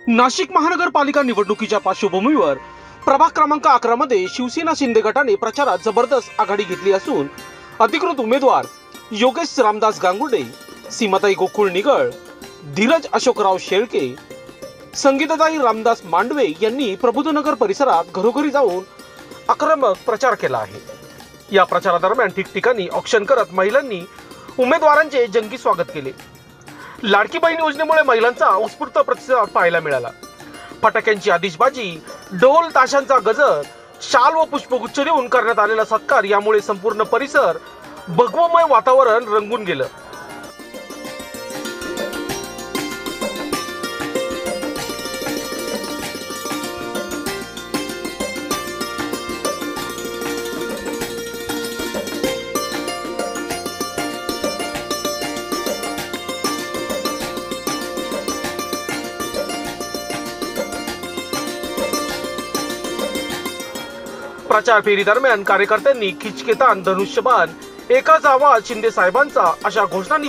नाशिक महानगरपालिका निवडणुकीच्या पार्श्वभूमीवर प्रभाग क्रमांक 11 मध्ये शिवसेना शिंदे गटाने प्रचारात जबरदस्त आघाडी घेतली असून अधिकृत उमेदवार योगेश रामदास गांगुर्डे, सीमाताई गोकुळ निगळ, धीरज अशोकराव शेळके, संगीताताई रामदास मांडवे यांनी प्रबुद्धनगर परिसरात घरोघरी जाऊन आक्रमक प्रचार केला आहे। या प्रचारादरम्यान ठिकठिकाणी औक्षण करत महिलांनी उमेदवारांचे जंगी स्वागत केले। लाडकी बहीण योजनेमुळे महिलांचा उत्स्फूर्त प्रतिसाद पाहायला मिळाला। फटाक्यांची आतिषबाजी, ढोल ताशांचा गजर, शाल व पुष्पगुच्छ देऊन करण्यात आलेला सत्कार यामुळे संपूर्ण परिसर भगवमय वातावरण रंगून गेलं। प्रचार फेरी दरम्यान कार्यकर्त्यांनी खिचकेतान, धनुष्यबाण, एकाच आवाज शिंदे साहेबांचा अशा घोषणांनी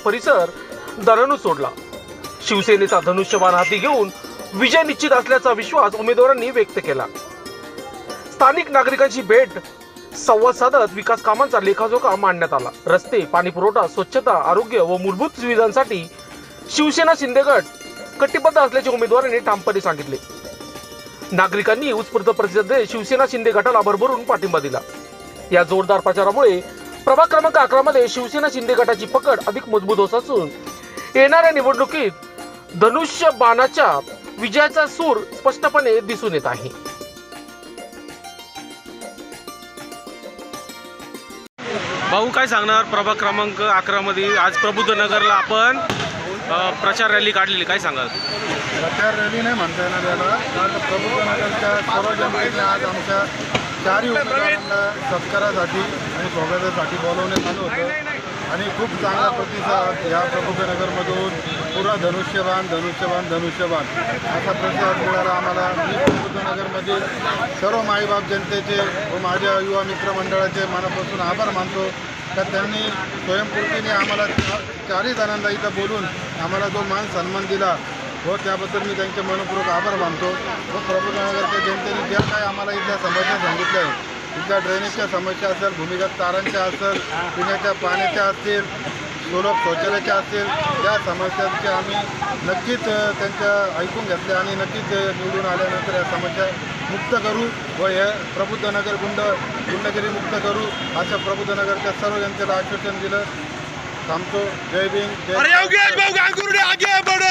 परिसर दणाणून सोडला। शिवसेनेचा धनुष्यबाण हाती घेऊन विजय निश्चित असल्याचा विश्वास उमेदवारांनी व्यक्त केला। स्थानिक नागरिकांची भेट, संवाद साधत विकास कामांचा लेखाजोखा मांडण्यात आला। रस्ते, पाणी पुरवठा, स्वच्छता, आरोग्य व मूलभूत सुविधांसाठी शिवसेना शिंदे गट कटिबद्ध असल्याचे उमेदवारांनी ठामपणे सांगितले। नागरिकांनी उत्स्फूर्त प्रतिसाद देत शिवसेना शिंदे गटाला भरभरून पाठिंबा दिला। या जोरदार प्रचारामुळे प्रभाग क्रमांक 11 मध्ये शिवसेना शिंदे गटाची पकड अधिक मजबूत होत असून येणाऱ्या निवडणुकीत धनुष्य बाणाच्या विजयाचा सूर स्पष्टपणे दिसून येत आहे। भाऊ, काय सांगणार? प्रभाग क्रमांक 11 मध्ये आज प्रबुद्धनगरला आपण प्रचार रॅली काढलेली, काय सांगाल? प्रचार रॅली नाही म्हणता येणार याला, कारण प्रबुद्धनगरच्या सर्व जनतेने आज आमच्या चारही उमेदवारांना सत्कारासाठी आणि स्वागतासाठी बोलवण्यात आलं होतं आणि खूप चांगला प्रतिसाद या प्रबुद्धनगरमधून पुरा धनुष्यबाण धनुष्यबाण धनुष्यबाण असा प्रतिसाद मिळाला आम्हाला। मी प्रबुद्धनगरमध्ये सर्व माईबाप जनतेचे व माझ्या युवा मित्रमंडळाचे मनापासून आभार मानतो का त्यांनी स्वयंपूर्तीने आम्हाला चारही जणांना इथं बोलून आम्हाला जो मान सन्मान दिला व त्याबद्दल मी त्यांचे मनपूर्वक आभार मानतो। व प्रबुद्धनगरच्या जनतेने ज्या काय आम्हाला इथल्या समस्या सांगितल्या आहेत, इथल्या ड्रेनेजच्या समस्या असेल, भूमिगत तारांच्या असेल, पिण्याच्या पाण्याच्या असतील, सुलभ शौचालयाच्या असतील, त्या समस्यांचे आम्ही नक्कीच त्यांच्या ऐकून घेतल्या आणि नक्कीच निवडून आल्यानंतर या समस्या मुक्त करू व हे प्रबुद्धनगर गुंडगिरी मुक्त करू असं प्रबुद्धनगरच्या सर्व जनतेला आश्वासन दिलं। थांबतो। जय भीम, जय योगेश भाऊ गांगुर्डे आगे बढो।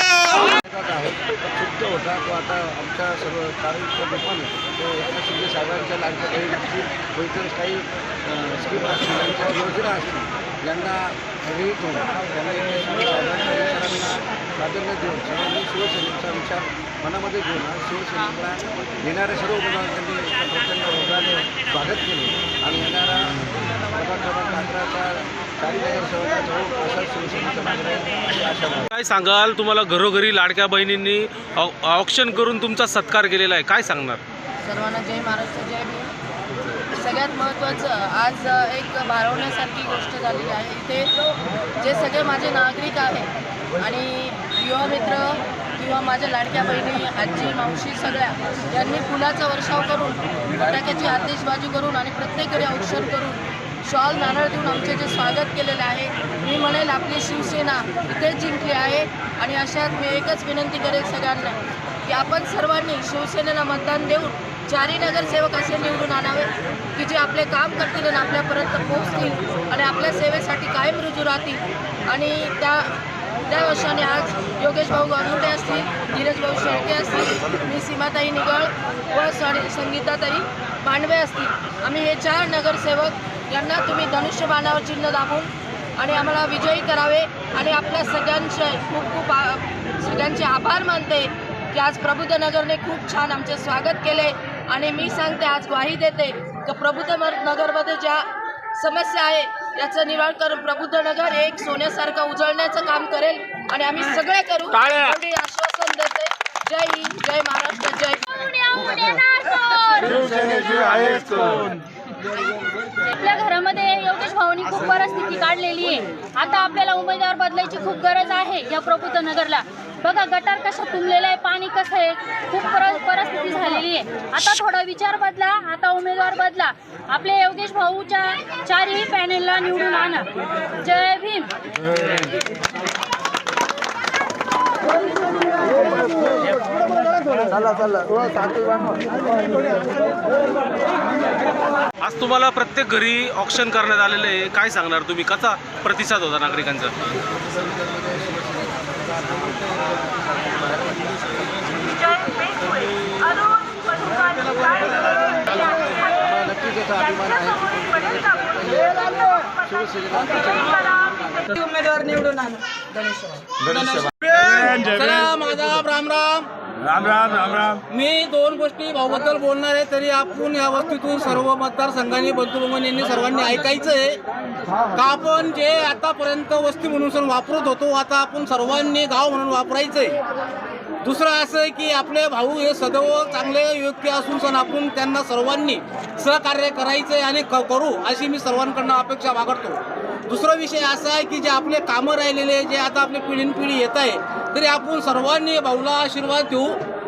शुद्ध होता तो आता आमच्या सर्व कार्यक्रम पण तो एकनाथ शिंदे साहेबांच्या लाडक्या बहिणीची व इतर काही स्कीम असतील, त्यांच्या योजना असतील, यांना विहित होऊन त्यांना एकनाथ शिंदे साहेबांच्या विचारांना प्राधान्य देऊन सर्वांनी शिवसेनेचा विचार मनामध्ये घेऊन शिवसेनेला येणाऱ्या सर्व उमेदवारांनी प्रचंड वर्गाने स्वागत केले आणि येणारा प्रभाग क्रमांक 11चा चारी नगरसेवकाचा असा शिवसेनेचा मागणी अशी आशा आहे। काय सांगाल? तुम्हाला घरोघरी लाडक्या बहिणींनी औक्षण करून तुमचा सत्कार केलेला आहे, काय सांगणार? सर्वांना जय महाराष्ट्र, जय भीम। सगळ्यात महत्त्वाचं आज एक भारावण्यासारखी गोष्ट झालेली आहे। इथे जे सगळे माझे नागरिक आहेत आणि युवा मित्र किंवा माझ्या लाडक्या बहिणी, आजी, मावशी सगळ्या यांनी फुलाचा वर्षाव करून, फटाक्याची आतिषबाजी करून आणि प्रत्येकाकडे औक्षण करून शॉल, नारळ देऊन आमचे जे स्वागत केलेले आहे, मी म्हणेल आपली शिवसेना इथेच जिंकली आहे। आणि अशात मी एकच विनंती करेल सगळ्यांना की आपण सर्वांनी शिवसेनेला मतदान देऊन चारही नगरसेवक असे निवडून आणावे की जे आपले काम करतील आणि आपल्यापर्यंत पोहोचतील आणि आपल्या सेवेसाठी कायम रुजू राहतील। आणि त्या वर्षाने आज योगेश भाऊ गांगुर्डे असतील, धीरज भाऊ शेळके असतील, मी सीमाताई निगळ व संगीताताई मांडवे असतील, आम्ही हे 4 नगरसेवक यांना तुम्ही धनुष्यबाणावर चिन्ह दाबून आणि आम्हाला विजयी करावे। आणि आपल्या सगळ्यांचे खूप सगळ्यांचे आभार मानते की आज प्रबुद्धनगरने खूप छान आमचे स्वागत केले। आणि मी सांगते, आज ग्वाही देते की प्रबुद्धनगरमध्ये ज्या समस्या आहे याचं निवारण करून प्रबुद्धनगर एक सोन्यासारखं उजळण्याचं काम करेल आणि आम्ही सगळे करू एवढी आश्वासन देते। जय हिंद, जय महाराष्ट्र, जय आपल्या घरामध्ये योगेश भाऊनी खूप परिस्थिती काढलेली आहे। आता आपल्याला उमेदवार बदलायची खूप गरज आहे या प्रबुद्धनगरला। बघा गटार कसं तुंबलेलं आहे, पाणी कसं आहे, खूप परिस्थिती झालेली आहे. आता थोडा विचार बदला, आता उमेदवार बदला, आपले योगेश भाऊच्या चारही पॅनेलला निवडून आणा. जय भीम. आज तुम्हाला प्रत्येक घरी ऑक्शन करण्यात आलेलं आहे, काय सांगणार तुम्ही, कसा प्रतिसाद होता नागरिकांचा? नक्कीच याचा अभिमान आहे. उमेदवार निवडून आणा. चला माझा राम राम. राम राम राम राम. मी दोन गोष्टी भाऊबद्दल बोलणार आहे. तरी आपण या वस्तीतून सर्व मतदारसंघांनी बंधू भगिनी यांनी सर्वांनी ऐकायचं आहे का आपण जे आतापर्यंत वस्ती म्हणून वापरत होतो आता आपण सर्वांनी गाव म्हणून वापरायचंय. दुसरं असं आहे की आपले भाऊ हे सदैव चांगले योग्य असून सण आपण त्यांना सर्वांनी सहकार्य करायचंय आणि करू अशी मी सर्वांकडनं अपेक्षा बाळगतो. दुसरा विषय असा आहे की जे आपले कामं राहिलेले जे आता आपले पिढीनपिढी येत आहे तरी आपण सर्वांनी भाऊला आशीर्वाद देऊ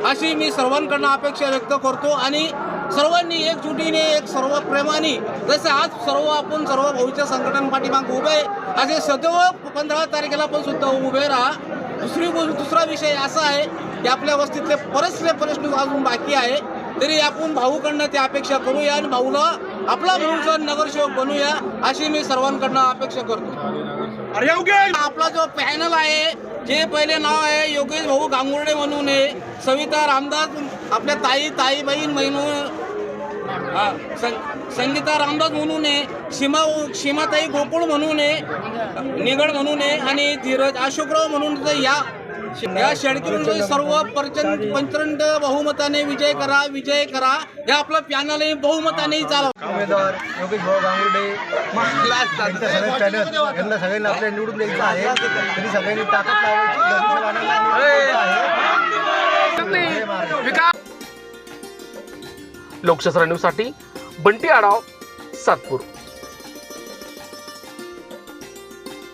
अशी मी सर्वांकडनं अपेक्षा व्यक्त करतो. आणि सर्वांनी एकजुटीने एक सर्व प्रेमाने जसे आज आपण सर्व भाऊच्या संघटनांपाठीमागे उभे असे सदैव 15 तारखेला पण सुद्धा उभे राहा. दुसरा विषय असा आहे की आपल्या वस्तीतले बरेचसे प्रश्न अजून बाकी आहे तरी आपण भाऊकडनं ती अपेक्षा करूया आणि भाऊला आपला म्हणून नगरसेवक बनूया अशी मी सर्वांकडनं अपेक्षा करतो. आपला जो पॅनल आहे जे पहिले नाव आहे योगेश भाऊ गांगुर्डे म्हणून आहे, सविता रामदास आपल्या ताई बहीण म्हणून, संगीता रामदास म्हणून आहे, सीमाताई गोकुळ म्हणून आहे, निगड म्हणून आहे आणि धीरज अशोकराव म्हणून. या शेडकीतून सर्व प्रचंड बहुमताने विजय करा हे आपलं पॅनल बहुमताने चालव. उमेदवार योगेश भाऊ गांगुर्डे यांना सगळ्यांना आपल्या निवडून द्यायचं आहे. तरी सगळ्यांनी ताकद लावायची. लोकशास्त्र न्यूजसाठी बंटी आढाव, सातपूर.